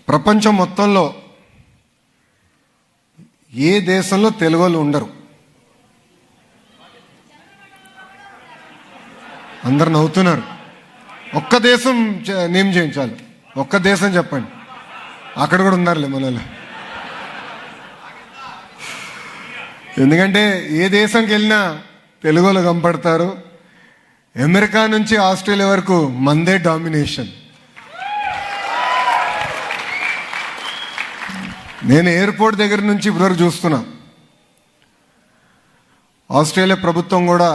ప్రపంచం మొత్తంలో ఏ దేశంలో తెలుగు వాళ్ళు ఉండరు. అందరు నవ్వుతున్నారు. ఒక్క దేశం నేమ్ చేయించాలి. ఒక్క దేశం చెప్పండి. అక్కడ కూడా ఉన్నారులే మనలో. ఎందుకంటే ఏ దేశంకి వెళ్ళినా తెలుగు వాళ్ళు కనపడతారు. అమెరికా నుంచి ఆస్ట్రేలియా వరకు మందే డామినేషన్. నేను ఎయిర్పోర్ట్ దగ్గర నుంచి ఇప్పటివరకు చూస్తున్నా. ఆస్ట్రేలియా ప్రభుత్వం కూడా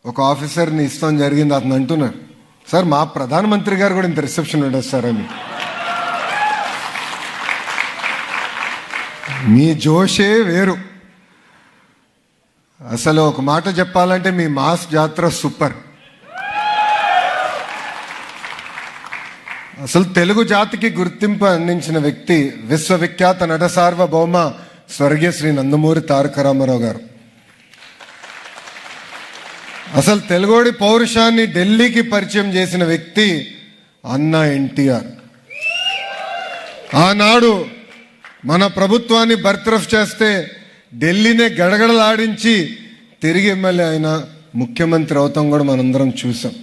ఒక ఆఫీసర్ని ఇస్తాం జరిగింది. అతను అంటున్నారు, సార్ మా ప్రధానమంత్రి గారు కూడా ఇంత రిసెప్షన్ ఉండదు సార్ అని. మీ జోషే వేరు. అసలు ఒక మాట చెప్పాలంటే మీ మాస్ జాతర సూపర్. అసలు తెలుగు జాతికి గుర్తింపు అందించిన వ్యక్తి విశ్వవిఖ్యాత నట సార్వభౌమ స్వర్గీయ శ్రీ నందమూరి తారక రామారావు గారు. అసలు తెలుగోడి పౌరుషాన్ని ఢిల్లీకి పరిచయం చేసిన వ్యక్తి అన్నా ఎన్టీఆర్. ఆనాడు మన ప్రభుత్వాన్ని బర్తరఫ్ చేస్తే ఢిల్లీనే గడగడలాడించి తిరిగి ఎమ్మెల్యే ఆయన ముఖ్యమంత్రి అవుతాం కూడా మనందరం చూసాం.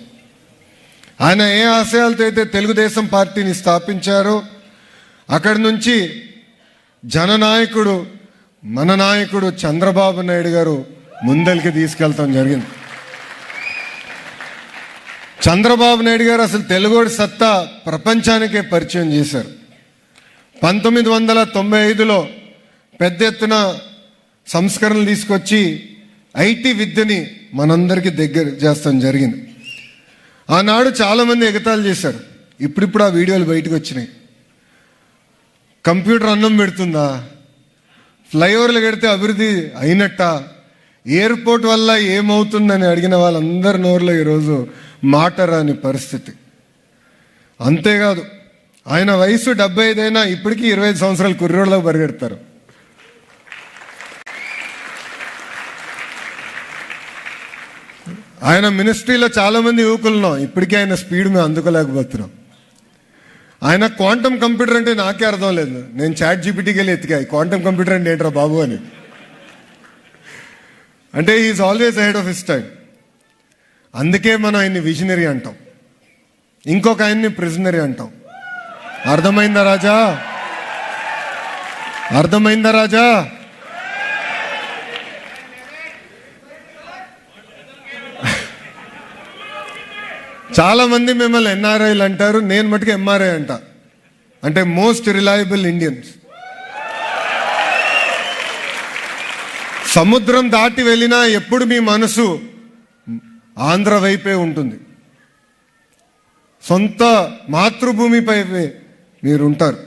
ఆయన ఏ ఆశయాలతో అయితే తెలుగుదేశం పార్టీని స్థాపించారో అక్కడి నుంచి జననాయకుడు మన నాయకుడు చంద్రబాబు నాయుడు గారు ముందరికి తీసుకెళ్తాం జరిగింది. చంద్రబాబు నాయుడు గారు అసలు తెలుగోడి సత్తా ప్రపంచానికే పరిచయం చేశారు. 1995లో పెద్ద ఎత్తున సంస్కరణలు తీసుకొచ్చి ఐటీ విద్యని మనందరికీ దగ్గర చేస్తాం జరిగింది. ఆనాడు చాలామంది ఎగతాళి చేశారు. ఇప్పుడిప్పుడు ఆ వీడియోలు బయటకు వచ్చినాయి. కంప్యూటర్ అన్నం పెడుతుందా? ఫ్లైఓవర్లు కడితే అభివృద్ధి అయినట్ట? ఎయిర్పోర్ట్ వల్ల ఏమవుతుందని అడిగిన వాళ్ళందరి నోరులో ఈరోజు మాట రాని పరిస్థితి. అంతేకాదు, ఆయన వయసు 75 అయినా ఇప్పటికీ 25 సంవత్సరాలు కుర్రోళ్ళలో పరిగెడతారు. ఆయన మినిస్ట్రీలో చాలామంది యువకులున్నాం, ఇప్పటికీ ఆయన స్పీడ్ మేము అందుకోలేకపోతున్నాం. ఆయన క్వాంటమ్ కంప్యూటర్ అంటే నాకే అర్థం లేదు. నేను చాట్ జీపీటీకి వెళ్ళి ఎత్తికా క్వాంటమ్ కంప్యూటర్ అంటే ఏంట్రా బాబు అని. అంటే is always ahead of his time. అందుకే మనం ఆయన్ని విజనరీ అంటాం, ఇంకొక ఆయన్ని ప్రిజనరీ అంటాం. అర్థమైందా రాజా? అర్థమైందా రాజా? చాలా మంది మిమ్మల్ని ఎన్ఆర్ఐలు అంటారు, నేను మటుకు ఎంఆర్ఐ అంట. అంటే మోస్ట్ రిలయబుల్ ఇండియన్స్. సముద్రం దాటి వెళ్ళినా ఎప్పుడు మీ మనసు ఆంధ్ర వైపే ఉంటుంది. సొంత మాతృభూమిపై మీరు ఉంటారు.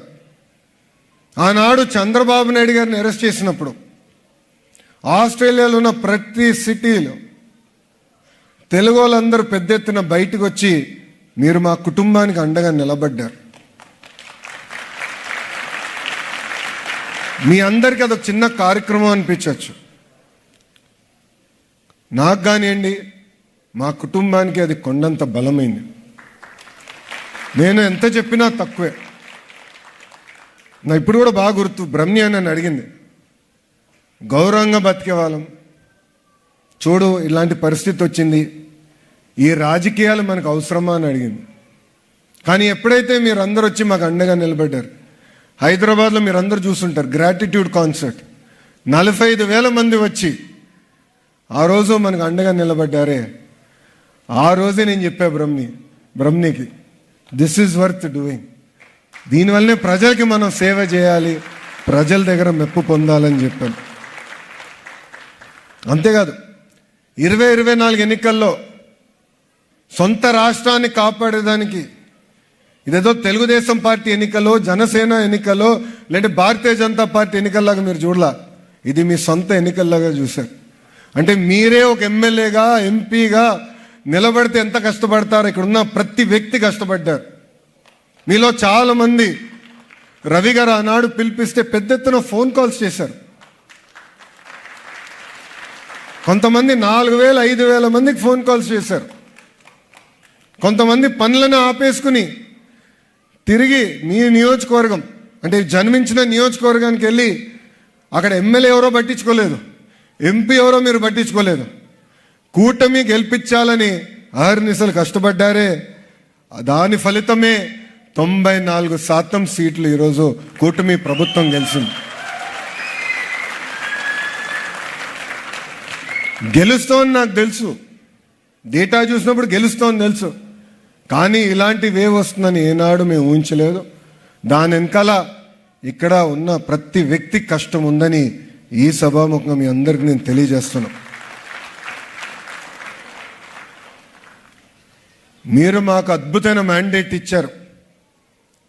ఆనాడు చంద్రబాబు నాయుడు గారిని అరెస్ట్ చేసినప్పుడు ఆస్ట్రేలియాలో ఉన్న ప్రతి సిటీలో తెలుగు వాళ్ళందరూ పెద్ద ఎత్తున బయటకు వచ్చి మీరు మా కుటుంబానికి అండగా నిలబడ్డారు. మీ అందరికీ అదొక చిన్న కార్యక్రమం అనిపించవచ్చు. నాకు కానివ్వండి, మా కుటుంబానికి అది కొండంత బలమైంది. నేను ఎంత చెప్పినా తక్కువే. నా ఇప్పుడు కూడా బాగా గుర్తు, బ్రహ్మి అని నన్ను అడిగింది, గౌరవంగా బతికే వాళ్ళం చూడు, ఇలాంటి పరిస్థితి వచ్చింది, ఈ రాజకీయాలు మనకు అవసరమా అని అడిగింది. కానీ ఎప్పుడైతే మీరందరూ వచ్చి మాకు అండగా నిలబడ్డారు, హైదరాబాద్లో మీరందరూ చూస్తుంటారు గ్రాటిట్యూడ్ కాన్సర్ట్, 45,000 మంది వచ్చి ఆ రోజు మనకు అండగా నిలబడ్డారే, ఆ రోజే నేను చెప్పా బ్రహ్మనికి దిస్ ఈజ్ వర్త్ డూయింగ్. దీనివల్లనే ప్రజలకి మనం సేవ చేయాలి, ప్రజల దగ్గర మెప్పు పొందాలని చెప్పాను. అంతేకాదు, 2024 ఎన్నికల్లో సొంత రాష్ట్రాన్ని కాపాడేదానికి ఇదేదో తెలుగుదేశం పార్టీ ఎన్నికలో, జనసేన ఎన్నికలో, లేదంటే భారతీయ జనతా పార్టీ ఎన్నికల్లాగా మీరు చూడలా. ఇది మీ సొంత ఎన్నికల్లాగా చూశారు. అంటే మీరే ఒక ఎమ్మెల్యేగా, ఎంపీగా నిలబడితే ఎంత కష్టపడతారో ఇక్కడున్న ప్రతి వ్యక్తి కష్టపడ్డారు. మీలో చాలామంది రవి గారు ఆనాడు పిలిపిస్తే పెద్ద ఎత్తున ఫోన్ కాల్స్ చేశారు. కొంతమంది 4,000, 5,000 మందికి ఫోన్ కాల్స్ చేశారు. కొంతమంది పనులను ఆపేసుకుని తిరిగి మీ నియోజకవర్గం అంటే జన్మించిన నియోజకవర్గానికి వెళ్ళి అక్కడ ఎమ్మెల్యే ఎవరో పట్టించుకోలేదు, ఎంపీ ఎవరో మీరు పట్టించుకోలేదు. కూటమి గెలిపించాలని అహర్నిశలు కష్టపడ్డారే, దాని ఫలితమే 94% సీట్లు ఈరోజు కూటమి ప్రభుత్వం గెలిచింది. గెలుస్తోంది నాకు తెలుసు, డేటా చూసినప్పుడు గెలుస్తోంది తెలుసు, కానీ ఇలాంటి వేవ్ వస్తుందని ఏనాడు మేము ఊహించలేదు. దాని వెనకాల ఇక్కడ ఉన్న ప్రతి వ్యక్తి కష్టం ఉందని ఈ సభాముఖంగా మీ అందరికీ నేను తెలియజేస్తున్నాను. మీరు మాకు అద్భుతమైన మ్యాండేట్ ఇచ్చారు.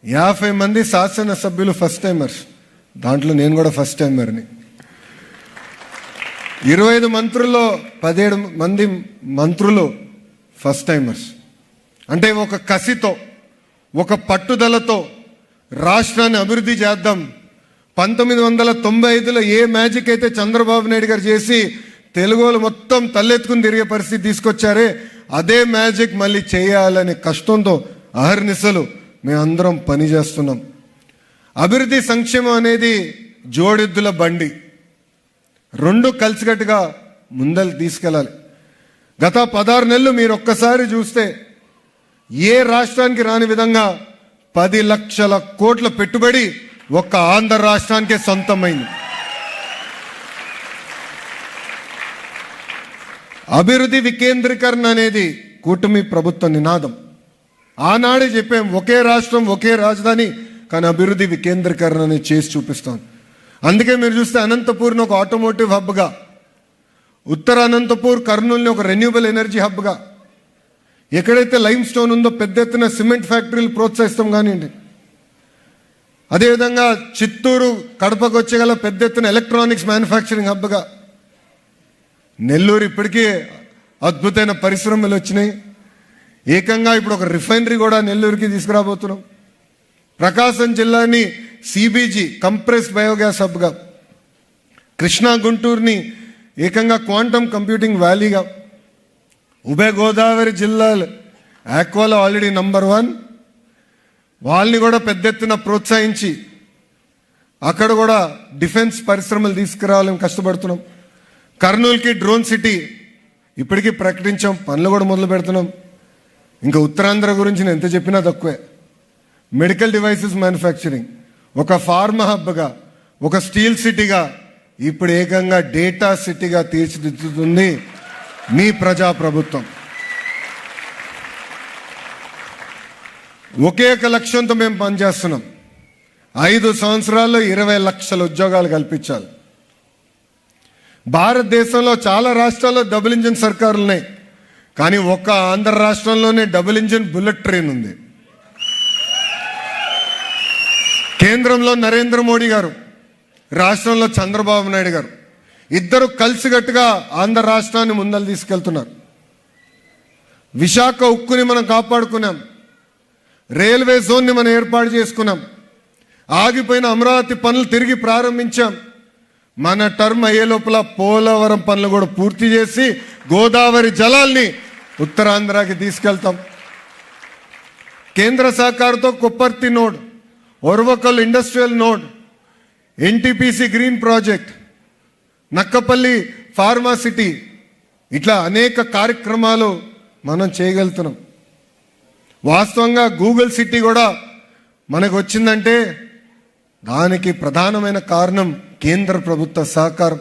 50 మంది శాసనసభ్యులు ఫస్ట్ టైమర్స్, దాంట్లో నేను కూడా ఫస్ట్ టైమర్ని. 25 మంత్రుల్లో 17 మంది మంత్రులు ఫస్ట్ టైమర్స్. అంటే ఒక కసితో, ఒక పట్టుదలతో రాష్ట్రాన్ని అభివృద్ధి చేద్దాం. 1995లో ఏ మ్యాజిక్ అయితే చంద్రబాబు నాయుడు గారు చేసి తెలుగు వాళ్ళు మొత్తం తలెత్తుకుని తిరిగే పరిస్థితి తీసుకొచ్చారే, అదే మ్యాజిక్ మళ్ళీ చేయాలనే కష్టంతో అహర్నిశలు మేమందరం పనిచేస్తున్నాం. అభివృద్ధి సంక్షేమం అనేది జోడెద్దుల బండి, రెండు కలిసికట్టుగా ముందలు తీసుకెళ్ళాలి. గత 16 నెలలు మీరు ఒక్కసారి చూస్తే ఏ రాష్ట్రానికి రాని విధంగా 10 లక్షల కోట్ల పెట్టుబడి ఒక్క ఆంధ్ర రాష్ట్రానికే సొంతమైంది. అభివృద్ధి వికేంద్రీకరణ అనేది కూటమి ప్రభుత్వ నినాదం. ఆనాడే చెప్పాం, ఒకే రాష్ట్రం ఒకే రాజధాని, కానీ అభివృద్ధి వికేంద్రీకరణ అనేది చేసి చూపిస్తాం. అందుకే మీరు చూస్తే అనంతపూర్ని ఒక ఆటోమోటివ్ హబ్గా, ఉత్తర అనంతపూర్ కర్నూలుని ఒక రెన్యూబుల్ ఎనర్జీ హబ్గా, ఎక్కడైతే లైమ్ స్టోన్ ఉందో పెద్ద ఎత్తున సిమెంట్ ఫ్యాక్టరీలు ప్రోత్సహిస్తాం కానివ్వండి. అదేవిధంగా చిత్తూరు కడపకు వచ్చేగల పెద్ద ఎత్తున ఎలక్ట్రానిక్స్ మ్యానుఫ్యాక్చరింగ్ హబ్గా, నెల్లూరు ఇప్పటికీ అద్భుతమైన పరిశ్రమలు వచ్చినాయి. ఏకంగా ఇప్పుడు ఒక రిఫైనరీ కూడా నెల్లూరుకి తీసుకురాబోతున్నాం. ప్రకాశం జిల్లాని సిబిజీ కంప్రెస్ బయోగ్యాస్ హబ్గా, కృష్ణా గుంటూరుని ఏకంగా క్వాంటమ్ కంప్యూటింగ్ వ్యాలీగా, ఉభయ గోదావరి జిల్లాలు ఆక్వాలో ఆల్రెడీ నంబర్ 1, వాళ్ళని కూడా పెద్ద ఎత్తున ప్రోత్సహించి అక్కడ కూడా డిఫెన్స్ పరిశ్రమలు తీసుకురావాలని కష్టపడుతున్నాం. కర్నూలుకి డ్రోన్ సిటీ ఇప్పటికీ ప్రకటించాం, పనులు కూడా మొదలు పెడుతున్నాం. ఇంకా ఉత్తరాంధ్ర గురించి నేను ఎంత చెప్పినా తక్కువే. మెడికల్ డివైసెస్ మ్యానుఫ్యాక్చరింగ్, ఒక ఫార్మా హబ్గా, ఒక స్టీల్ సిటీగా, ఇప్పుడు ఏకంగా డేటా సిటీగా తీర్చిదిద్దుతుంది మీ ప్రజాప్రభుత్వం. ఒకే ఒక లక్ష్యంతో మేము పనిచేస్తున్నాం. 5 సంవత్సరాల్లో 20 లక్షల ఉద్యోగాలు కల్పించాలి. భారతదేశంలో చాలా రాష్ట్రాల్లో డబుల్ ఇంజిన్ సర్కారులు ఉన్నాయి, కానీ ఒక్క ఆంధ్ర రాష్ట్రంలోనే డబుల్ ఇంజిన్ బుల్లెట్ ట్రైన్ ఉంది. కేంద్రంలో నరేంద్ర మోడీ గారు, రాష్ట్రంలో చంద్రబాబు నాయుడు గారు, ఇద్దరు కలిసికట్టుగా ఆంధ్ర రాష్ట్రాన్ని ముందలు తీసుకెళ్తున్నారు. విశాఖ ఉక్కుని మనం కాపాడుకున్నాం, రైల్వే జోన్ని మనం ఏర్పాటు చేసుకున్నాం, ఆగిపోయిన అమరావతి పనులు తిరిగి ప్రారంభించాం. మన టర్మ్ అయ్యే లోపల పోలవరం పనులు కూడా పూర్తి చేసి గోదావరి జలాల్ని ఉత్తరాంధ్రకి తీసుకెళ్తాం. కేంద్ర సహకారంతో Kopparthi node, Orvakal industrial node, NTPC green project, Nakkapalli pharma city, ఇట్లా అనేక కార్యక్రమాలు మనం చేయగలుగుతున్నాం. వాస్తవంగా గూగుల్ సిటీ కూడా మనకు వచ్చిందంటే దానికి ప్రధానమైన కారణం కేంద్ర ప్రభుత్వ సహకారం.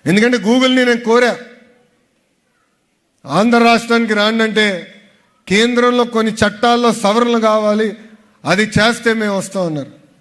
ఎందుకంటే గూగుల్ని నేను కోరా, ఆంధ్ర రాష్ట్రానికి రాండంటే కేంద్రంలో కొన్ని చట్టాల్లో సవరణలు కావాలి, అది చేస్తే మేము వస్తామన్నారు.